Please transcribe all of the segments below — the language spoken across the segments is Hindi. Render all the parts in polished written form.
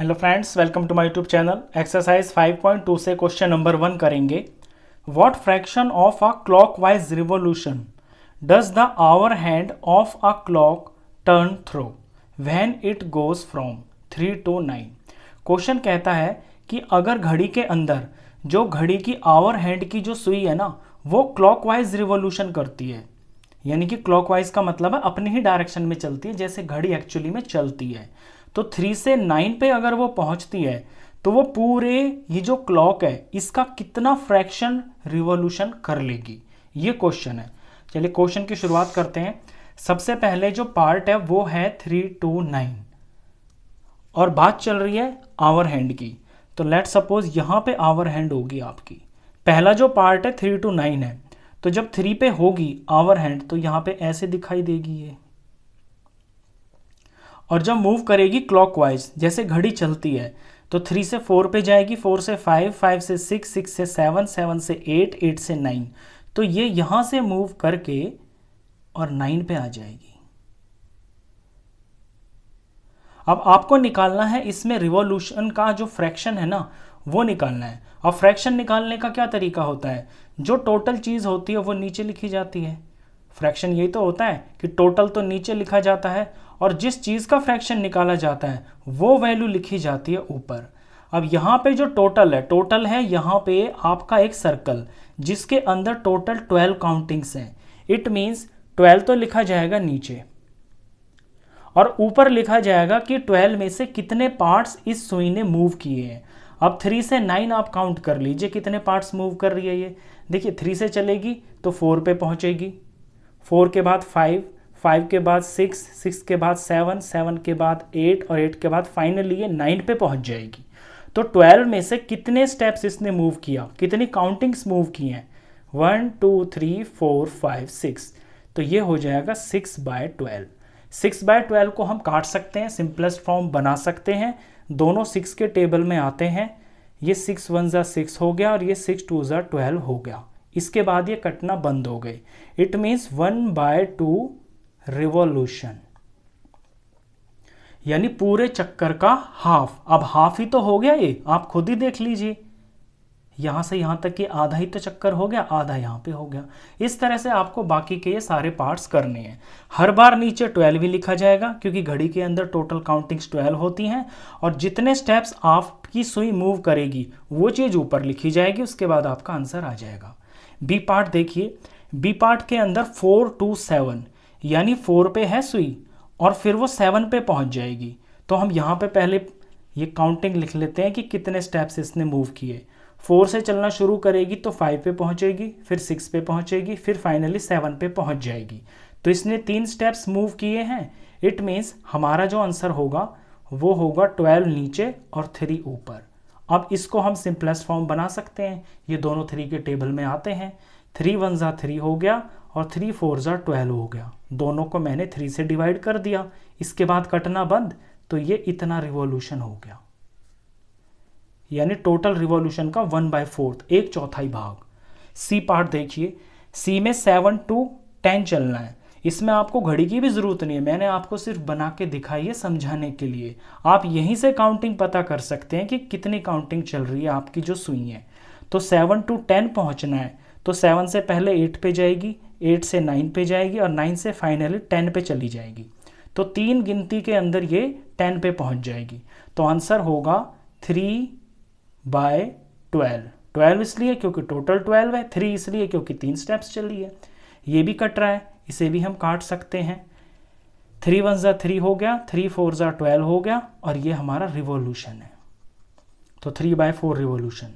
Hello friends, welcome to my YouTube channel. Exercise 5.2 से क्वेश्चन नंबर 1 करेंगे। What fraction of a clockwise revolution does the hour hand of a clock turn through when it goes from 3 to 9। Question कहता है कि अगर घड़ी के अंदर जो घड़ी की आवर हैंड की जो सुई है ना, वो क्लॉकवाइज रिवॉल्यूशन करती है, यानी कि क्लॉकवाइज का मतलब है अपनी ही डायरेक्शन में चलती है जैसे घड़ी एक्चुअली में चलती है, तो 3 से 9 पे अगर वो पहुंचती है तो वो पूरे ये जो क्लॉक है इसका कितना फ्रैक्शन रिवॉल्यूशन कर लेगी, ये क्वेश्चन है। चलिए क्वेश्चन की शुरुआत करते हैं। सबसे पहले जो पार्ट है वो है 3 to 9 और बात चल रही है आवर हैंड की, तो लेट सपोज यहां पे आवर हैंड होगी आपकी। पहला जो पार्ट है 3 to 9 है, तो जब 3 पे होगी आवर हैंड तो यहां पे ऐसे दिखाई देगी ये, और जब मूव करेगी क्लॉकवाइज जैसे घड़ी चलती है तो 3 से 4 पे जाएगी, 4 से 5, 5 से 6, 6 से 7, 7 से 8, 8 से 9, तो ये यहां से मूव करके और 9 पे आ जाएगी। अब आपको निकालना है इसमें रिवॉल्यूशन का जो फ्रैक्शन है ना, वो निकालना है। और फ्रैक्शन निकालने का क्या तरीका होता है, जो टोटल चीज होती है वो नीचे लिखी जाती है। फ्रैक्शन यही तो होता है कि टोटल तो नीचे लिखा जाता है और जिस चीज का फ्रैक्शन निकाला जाता है वो वैल्यू लिखी जाती है ऊपर। अब यहाँ पे जो टोटल है यहाँ पे आपका एक सर्कल जिसके अंदर टोटल 12 काउंटिंग्स हैं। इट मीन्स 12 तो लिखा जाएगा नीचे और ऊपर लिखा जाएगा कि 12 में से कितने पार्ट्स इस सुई ने मूव किए हैं। अब 3 से 9 आप काउंट कर लीजिए कितने पार्ट्स मूव कर रही है ये। देखिए 3 से चलेगी तो 4 पे पहुंचेगी, 4 के बाद 5, 5 के बाद 6, 6 के बाद 7, 7 के बाद 8 और 8 के बाद फाइनली ये 9 पे पहुंच जाएगी। तो 12 में से कितने स्टेप्स इसने मूव किया, कितनी काउंटिंग्स मूव की हैं, 1 2 3 4 5 6, तो ये हो जाएगा 6/12। 6/12 को हम काट सकते हैं, सिंपलेस्ट फॉर्म बना सकते हैं। दोनों 6 के टेबल में आते हैं, ये 6 1 जा 6 हो गया और ये 6 2 जा 12 हो गया। इसके बाद ये कटना बंद हो गई। इट मीन्स 1/2 रिवॉल्यूशन, यानी पूरे चक्कर का हाफ। अब हाफ ही तो हो गया ये, आप खुद ही देख लीजिए, यहां से यहां तक कि आधा ही तो चक्कर हो गया, आधा यहां पे हो गया। इस तरह से आपको बाकी के ये सारे पार्ट्स करने हैं। हर बार नीचे 12 ही लिखा जाएगा क्योंकि घड़ी के अंदर टोटल काउंटिंग्स 12 होती हैं और जितने स्टेप्स आपकी सुई मूव करेगी वो चीज ऊपर लिखी जाएगी, उसके बाद आपका आंसर आ जाएगा। बी पार्ट देखिए, बी पार्ट के अंदर 4 to 7, यानी 4 पे है सुई और फिर वो 7 पे पहुंच जाएगी। तो हम यहाँ पे पहले ये काउंटिंग लिख लेते हैं कि कितने स्टेप्स इसने मूव किए। 4 से चलना शुरू करेगी तो 5 पे पहुंचेगी, फिर 6 पे पहुंचेगी, फिर फाइनली 7 पे पहुंच जाएगी। तो इसने 3 स्टेप्स मूव किए हैं। इट मीन्स हमारा जो आंसर होगा वो होगा 12 नीचे और 3 ऊपर। अब इसको हम सिंपलेस्ट फॉर्म बना सकते हैं, ये दोनों 3 के टेबल में आते हैं। 3 1 जा 3 हो गया और 3 4 जा 12 हो गया। दोनों को मैंने 3 से डिवाइड कर दिया, इसके बाद कटना बंद, तो ये इतना रिवॉल्यूशन हो गया, यानी टोटल रिवॉल्यूशन का 1/4, 1/4 भाग। सी पार्ट देखिए, सी में 7 to 10 चलना है। इसमें आपको घड़ी की भी जरूरत नहीं है, मैंने आपको सिर्फ बना के दिखाई है समझाने के लिए। आप यहीं से काउंटिंग पता कर सकते हैं कि कितनी काउंटिंग चल रही है आपकी जो सुई है। तो 7 to 10 पहुंचना है, तो 7 से पहले 8 पे जाएगी, 8 से 9 पे जाएगी और 9 से फाइनली 10 पे चली जाएगी। तो 3 गिनती के अंदर ये 10 पे पहुंच जाएगी। तो आंसर होगा 3/12। 12 इसलिए क्योंकि टोटल 12 है, 3 इसलिए क्योंकि 3 स्टेप्स चली है। ये भी कट रहा है, इसे भी हम काट सकते हैं। 3 1 जा 3 हो गया, 3 4 जा 12 हो गया और ये हमारा रिवॉल्यूशन है, तो 3/4 रिवॉल्यूशन।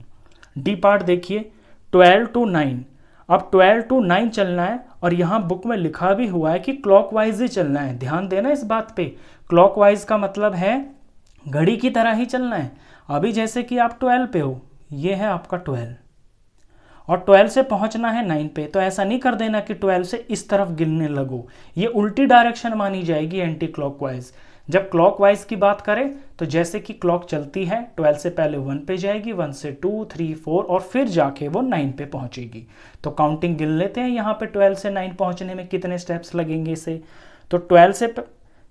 डी पार्ट देखिए, 12 to 9। अब 12 to 9 चलना है और यहाँ बुक में लिखा भी हुआ है कि क्लॉकवाइज ही चलना है। ध्यान देना इस बात पे, क्लॉकवाइज का मतलब है घड़ी की तरह ही चलना है। अभी जैसे कि आप 12 पे हो, ये है आपका 12 और 12 से पहुंचना है 9 पे, तो ऐसा नहीं कर देना कि 12 से इस तरफ गिनने लगो, ये उल्टी डायरेक्शन मानी जाएगी, एंटी क्लॉकवाइज। जब क्लॉकवाइज की बात करें तो जैसे कि क्लॉक चलती है 12 से पहले 1 पे जाएगी, 1 से 2 3 4 और फिर जाके वो 9 पे पहुंचेगी। तो काउंटिंग गिन लेते हैं यहाँ पे 12 से 9 पहुंचने में कितने स्टेप्स लगेंगे इसे। तो 12 से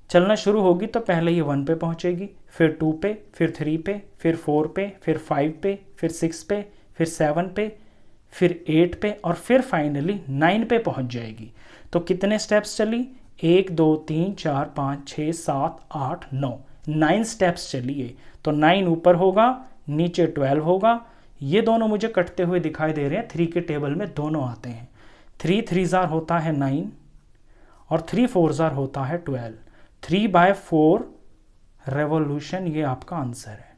चलना शुरू होगी तो पहले ये 1 पे पहुंचेगी, फिर 2 पे, फिर 3 पे, फिर 4 पे, फिर 5 पे, फिर 6 पे, फिर 7 पे, फिर 8 पे और फिर फाइनली 9 पे पहुंच जाएगी। तो कितने स्टेप्स चली? 1 2 3 4 5 6 7 8 9, 9 स्टेप्स चली है। तो 9 ऊपर होगा, नीचे 12 होगा। ये दोनों मुझे कटते हुए दिखाई दे रहे हैं, 3 के टेबल में दोनों आते हैं। 3 3 जार होता है 9 और 3 4 जार होता है 12। 3/4 रेवोल्यूशन ये आपका आंसर है।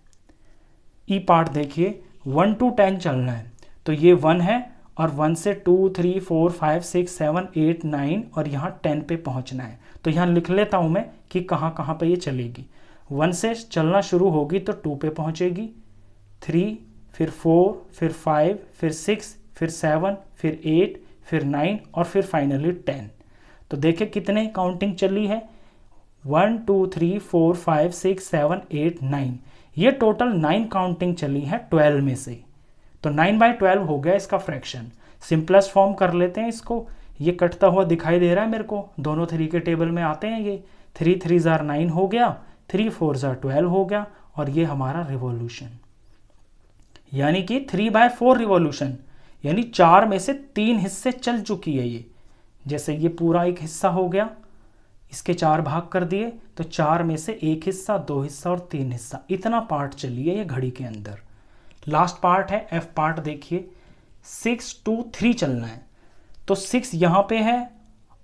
ई पार्ट देखिए, 1 to 10 चलना है तो ये 1 है और 1 से 2 3 4 5 6 7 8 9 और यहाँ 10 पे पहुँचना है। तो यहाँ लिख लेता हूँ मैं कि कहाँ कहाँ पे ये चलेगी। 1 से चलना शुरू होगी तो 2 पे पहुँचेगी, 3 फिर 4 फिर 5 फिर 6 फिर 7 फिर 8 फिर 9 और फिर फाइनली 10। तो देखिए कितने काउंटिंग चली है, 1 2 3 4 5 6 7 8 9, ये टोटल 9 काउंटिंग चली है 12 में से। तो 9/12 हो गया इसका फ्रैक्शन। सिंपलेस्ट फॉर्म कर लेते हैं इसको। ये कटता हुआ दिखाई दे रहा है मेरे को, दोनों 3 के टेबल में आते हैं ये। 3 3 जार 9 हो गया, 3 4 जार 12 हो गया और ये हमारा रिवॉल्यूशन, यानी कि 3/4 रिवॉल्यूशन, यानी 4 में से 3 हिस्से चल चुकी है ये। जैसे ये पूरा एक हिस्सा हो गया, इसके 4 भाग कर दिए तो 4 में से 1 हिस्सा, 2 हिस्सा और 3 हिस्सा, इतना पार्ट चली है ये घड़ी के अंदर। लास्ट पार्ट है एफ पार्ट। देखिए 6 2 3 चलना है तो 6 यहाँ पे है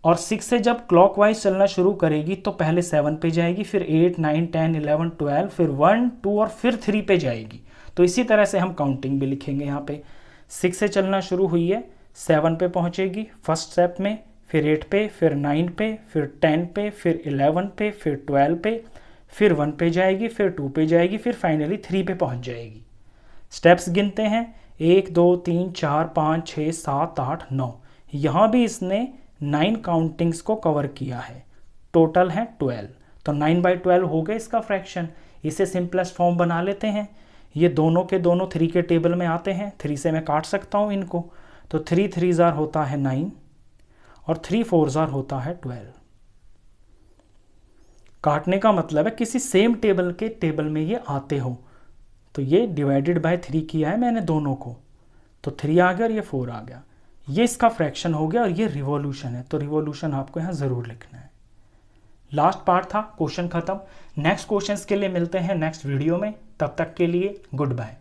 और 6 से जब क्लॉकवाइज चलना शुरू करेगी तो पहले 7 पे जाएगी, फिर 8 9 10 11 12, फिर 1 2 और फिर 3 पे जाएगी। तो इसी तरह से हम काउंटिंग भी लिखेंगे। यहाँ पे 6 से चलना शुरू हुई है, 7 पे पहुँचेगी फर्स्ट स्टेप में, फिर 8 पे, फिर 9 पे, फिर 10 पे, फिर 11 पे, फिर 12 पे, फिर 1 पे जाएगी, फिर 2 पे जाएगी, फिर फाइनली 3 पे पहुँच जाएगी। स्टेप्स गिनते हैं, 1 2 3 4 5 6 7 8 9। यहाँ भी इसने 9 काउंटिंग्स को कवर किया है, टोटल है 12। तो 9/12 हो गया इसका फ्रैक्शन। इसे सिंपलेस्ट फॉर्म बना लेते हैं। ये दोनों के दोनों 3 के टेबल में आते हैं, 3 से मैं काट सकता हूँ इनको। तो 3 3 जार होता है 9 और 3 4 जार होता है 12। काटने का मतलब है किसी सेम टेबल के टेबल में ये आते हो। तो ये डिवाइडेड बाय 3 किया है मैंने दोनों को, तो 3 आ गया और ये 4 आ गया। ये इसका फ्रैक्शन हो गया और ये रिवॉल्यूशन है। तो रिवॉल्यूशन आपको यहाँ ज़रूर लिखना है। लास्ट पार्ट था, क्वेश्चन खत्म। नेक्स्ट क्वेश्चंस के लिए मिलते हैं नेक्स्ट वीडियो में। तब तक के लिए गुड बाय।